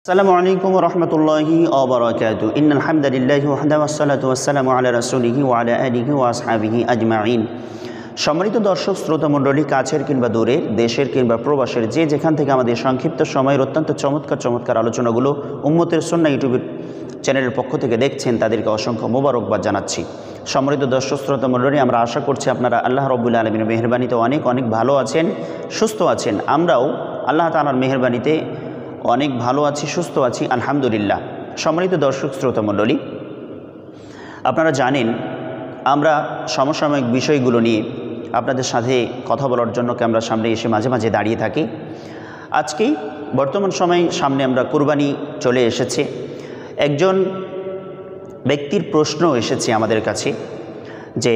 আসসালামু আলাইকুম ওয়া রাহমাতুল্লাহি ওয়া বারাকাতুহু ইন্নাল হামদালিল্লাহি ওয়াহদাহু ওয়াসসালাতু ওয়াসসালামু আলা রাসূলিহি ওয়া আলা আলিহি ওয়া আসহাবিহি আজমাইন। সম্মানিত দর্শক শ্রোতা মণ্ডলী, কাছের কিংবা দূরের, দেশের কিংবা প্রবাসের, যে যেখান থেকে আমাদের সংক্ষিপ্ত সময়ের অত্যন্ত চমৎকার আলোচনাগুলো উম্মতের সুন্নাহ ইউটিউব চ্যানেলের পক্ষ থেকে দেখছেন, তাদেরকে অসংখ্য মোবারকবাদ জানাচ্ছি। সম্মানিত দর্শক শ্রোতা মণ্ডলী, আমরা আশা করছি আপনারা আল্লাহ রাব্বুল আলামিনের মেহেরবানিতে অনেক ভালো আছেন, সুস্থ আছেন। আমরাও আল্লাহ তাআলার মেহেরবানিতে অনেক ভালো আছি, সুস্থ আছি, আলহামদুলিল্লাহ। সম্মানিত দর্শক শ্রোতা মণ্ডলী, আপনারা জানেন আমরা সমসাময়িক বিষয়গুলো নিয়ে আপনাদের সাথে কথা বলার জন্য ক্যামেরার সামনে এসে মাঝে মাঝে দাঁড়িয়ে থাকি। আজকেই বর্তমান সময়ে সামনে আমরা কুরবানি চলে এসেছে। একজন ব্যক্তির প্রশ্ন এসেছে আমাদের কাছে যে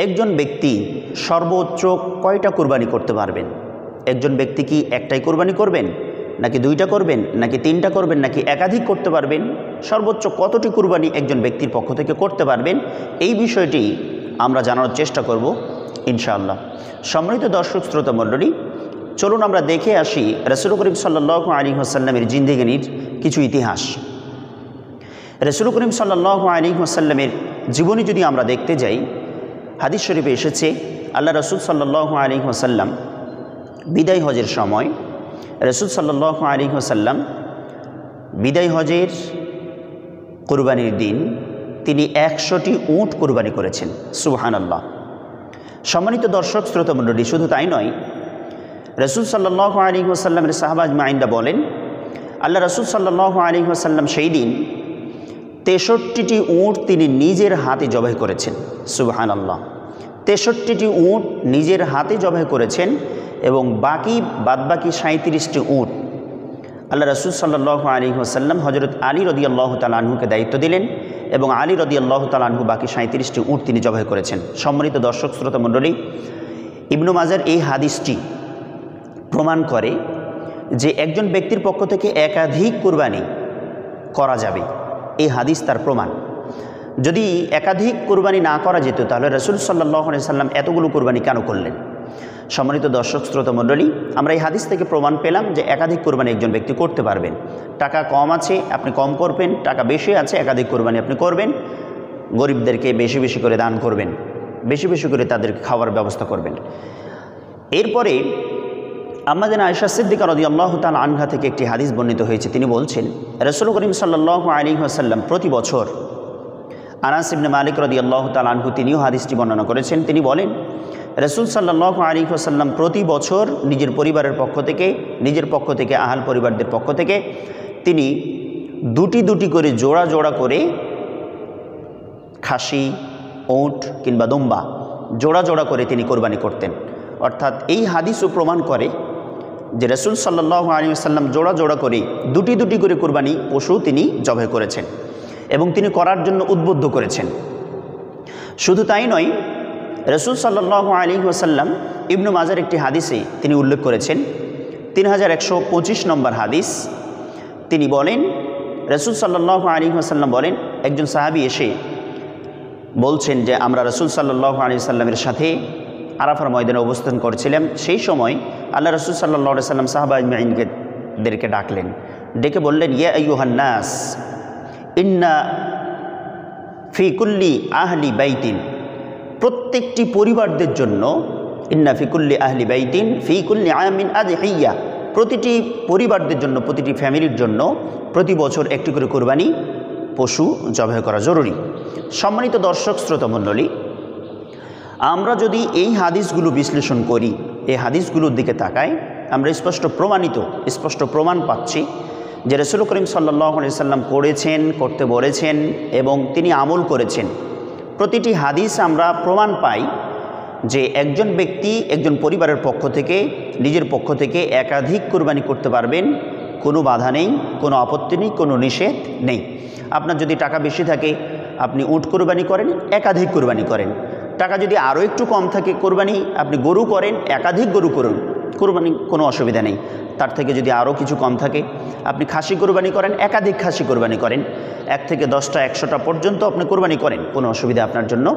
একজন ব্যক্তি সর্বোচ্চ কয়টা কুরবানি করতে পারবেন? একজন ব্যক্তি কি একটাই কোরবানি করবেন, নাকি দুইটা করবেন, নাকি তিনটা করবেন, নাকি একাধিক করতে পারবেন? সর্বোচ্চ কতটি কুরবানি একজন ব্যক্তির পক্ষ থেকে করতে পারবেন? এই বিষয়টি আমরা জানার চেষ্টা করব ইনশাআল্লাহ। সম্মানিত দর্শক শ্রোতা মণ্ডলী, চলুন আমরা দেখে আসি রাসূল করিম সাল্লাল্লাহু আলাইহি ওয়াসাল্লামের জিন্দেগির কিছু ইতিহাস। রাসূল করিম সাল্লাল্লাহু আলাইহি ওয়াসাল্লামের জীবনী যদি আমরা দেখতে যাই, হাদিস শরীফে এসেছে আল্লাহ রাসূল সাল্লাল্লাহু আলাইহি ওয়াসাল্লাম বিদায় হজের সময়, রাসূল সাল্লাল্লাহু আলাইহি ওয়াসাল্লাম বিদায় হজের কুরবানির দিন তিনি 100টি উট কুরবানি করেছেন। সুবহানাল্লাহ। সম্মানিত দর্শক শ্রোতা মণ্ডলী, শুধু তাই নয়, রাসূল সাল্লাল্লাহু আলাইহি ওয়াসাল্লামের সাহাবা আজমাইনরা বলেন আল্লাহ রাসূল সাল্লাল্লাহু আলাইহি ওয়াসাল্লাম সেই দিন 63টি উট তিনি নিজের হাতে জবাই করেছেন। সুবহানাল্লাহ। 63টি উট নিজের হাতে জবাই করেছেন এবং বাদবাকি 37টি উট আল্লাহ রাসূল সাল্লাল্লাহু আলাইহি ওয়াসাল্লাম হযরত আলী রাদিয়াল্লাহু তাআলা আনহুকে দায়িত্ব দিলেন এবং আলী রাদিয়াল্লাহু তাআলা আনহু বাকি 37টি উট তিনি জবাই করেছেন। সম্মানিত দর্শক শ্রোতা মণ্ডলী, ইবনু মাজার এই হাদিসটি প্রমাণ করে যে একজন ব্যক্তির পক্ষ থেকে একাধিক কুরবানি করা যাবে। এই হাদিস তার প্রমাণ। যদি একাধিক কুরবানি না করা যেত তাহলে রাসূল সাল্লাল্লাহু আলাইহি ওয়াসাল্লাম এতগুলো কুরবানি কেন করলেন? সম্মানিত দর্শক শ্রোতা মণ্ডলী, আমরা এই হাদিস থেকে প্রমাণ পেলাম যে একাধিক কুরবানি একজন ব্যক্তি করতে পারবেন। টাকা কম আছে, আপনি কম করবেন, টাকা বেশি আছে, একাধিক কুরবানি আপনি করবেন। গরিবদেরকে বেশি বেশি করে দান করবেন, বেশি বেশি করে তাদেরকে খাওয়ার ব্যবস্থা করবেন। এরপরে আমাদের আয়েশা সিদ্দিকা রাদিয়াল্লাহু তাআলা আনহা থেকে একটি হাদিস বর্ণিত হয়েছে। তিনি বলছেন রাসূল করিম সাল্লাল্লাহু আলাইহি ওয়াসাল্লাম প্রতি বছর, আনাস ইবনে মালিক রাদিয়াল্লাহু তাআলা আনহু তিনিও হাদিসটি বর্ণনা করেছেন, তিনি বলেন রাসূল সাল্লাল্লাহু আলাইহি ওয়াসাল্লাম প্রতি বছর নিজের পরিবারের পক্ষ থেকে, নিজের পক্ষ থেকে, আহাল পরিবারদের পক্ষ থেকে তিনি দুটি করে জোড়া করে খাসি, উট কিংবা দুম্বা জোড়া করে তিনি কোরবানি করতেন। অর্থাৎ এই হাদিসও প্রমাণ করে যে রাসূল সাল্লাল্লাহু আলাইহি ওয়াসাল্লাম জোড়া করে দুটি করে কোরবানি পশু তিনি জবাই করেছেন এবং তিনি করার জন্য উদ্বুদ্ধ করেছেন। শুধু তাই নয়, রাসূল সাল্লাল্লাহু আলাইহি ওয়াসাল্লাম ইবনু মাজার একটি হাদিসে তিনি উল্লেখ করেছেন, 3125 নম্বর হাদিস। তিনি বলেন রাসূল সাল্লাল্লাহু আলাইহি ওয়াসাল্লাম বলেন, একজন সাহাবী এসে বলছেন যে আমরা রাসূল সাল্লাল্লাহু আলাইহি ওয়াসাল্লামের সাথে আরাফার ময়দানে অবস্থান করছিলাম। সেই সময় আল্লাহ রাসূল সাল্লাল্লাহু আলাইহি ওয়াসাল্লাম সাহাবা আজমাইনদেরকে ডাকলেন, ডেকে বললেন ইয়া আইয়ুহান নাস ইন্না ফি কুল্লি আহলি বাইতিন, প্রত্যেকটি পরিবারদের জন্য, ইন্না ফি কুল্লি আহলি বাইতিন ফি কুল্লি আমিন আযহিয়া, প্রতিটি পরিবারদের জন্য, প্রতিটি ফ্যামিলির জন্য প্রতি বছর একটি করে কুরবানি পশু জবাই করা জরুরি। সম্মানিত দর্শক শ্রোতা মণ্ডলী, আমরা যদি এই হাদিসগুলো বিশ্লেষণ করি, এই হাদিসগুলোর দিকে তাকাই, আমরা স্পষ্ট প্রমাণ পাচ্ছি যে রাসূল করিম সাল্লাল্লাহু আলাইহি ওয়াসাল্লাম করেছেন, করতে বলেছেন এবং তিনি আমল করেছেন। প্রতিটি হাদিস আমরা প্রমাণ পাই যে একজন ব্যক্তি একজন পরিবারের পক্ষ থেকে, নিজের পক্ষ থেকে একাধিক কুরবানি করতে পারবেন। কোনো বাধা নেই, কোনো আপত্তি নেই, কোনো নিষেধ নেই। আপনার যদি টাকা বেশি থাকে আপনি উট কুরবানি করেন, একাধিক কুরবানি করেন। টাকা যদি আরও একটু কম থাকে, কুরবানি আপনি গরু করেন, একাধিক গরু করুন, কুরবানি কোনো অসুবিধা নেই। তার থেকে যদি আরও কিছু কম থাকে আপনি খাসি কুরবানি করেন, একাধিক খাসি কুরবানি করেন, 1 থেকে 10টা 100টা পর্যন্ত আপনি কুরবানি করেন, কোনো অসুবিধা আপনার জন্য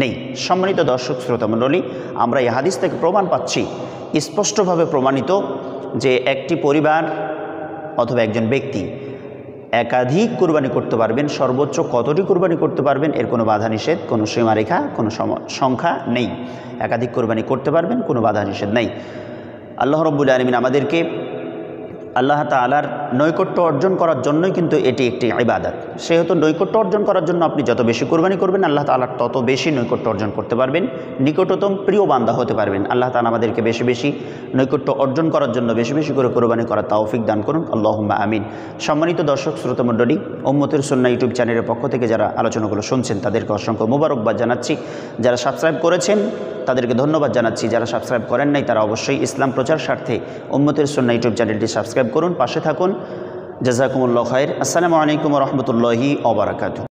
নেই। সম্মানিত দর্শক শ্রোতা মণ্ডলী, আমরা এই হাদিস থেকে প্রমাণ পাচ্ছি, স্পষ্টভাবে প্রমাণিত যে একটি পরিবার অথবা একজন ব্যক্তি একাধিক কুরবানি করতে পারবেন, সর্বোচ্চ কতটি কুরবানি করতে পারবেন এর কোনো বাধা নিষেধ, কোনো সীমারেখা, কোনো সংখ্যা নেই। একাধিক কুরবানি করতে পারবেন, কোনো বাধা নিষেধ নেই। আল্লাহ রাব্বুল আলামিন আমাদেরকে আল্লাহ তাআলার নৈকট্য অর্জন করার জন্যই কিন্তু এটি একটি ইবাদত। সেহেতু নৈকট্য অর্জন করার জন্য আপনি যত বেশি কুরবানি করবেন আল্লাহ তাআলার তত বেশি নৈকট্য অর্জন করতে পারবেন, নিকটতম প্রিয় বান্দা হতে পারবেন। আল্লাহ তাআলা আমাদেরকে বেশি বেশি নৈকট্য অর্জন করার জন্য বেশি বেশি করে কুরবানি করার তৌফিক দান করুন, আল্লাহুম্মা আমিন। সম্মানিত দর্শক শ্রোতা মণ্ডলী, উম্মতের সুন্নাহ ইউটিউব চ্যানেলের পক্ষ থেকে যারা আলোচনাগুলো শুনছেন তাদেরকে অসংখ্য মোবারকবাদ জানাচ্ছি। যারা সাবস্ক্রাইব করেছেন তাদেরকে ধন্যবাদ জানাচ্ছি। যারা সাবস্ক্রাইব করেন নাই তারা অবশ্যই ইসলাম প্রচার স্বার্থে উম্মতের সুন্নাহ ইউটিউব চ্যানেলটি সাবস্ক্রাইব করুন, পাশে থাকুন। জাযাকুমুল্লাহু খায়র। আসসালামু আলাইকুম ওয়া রাহমাতুল্লাহি ওয়া বারাকাতুহু।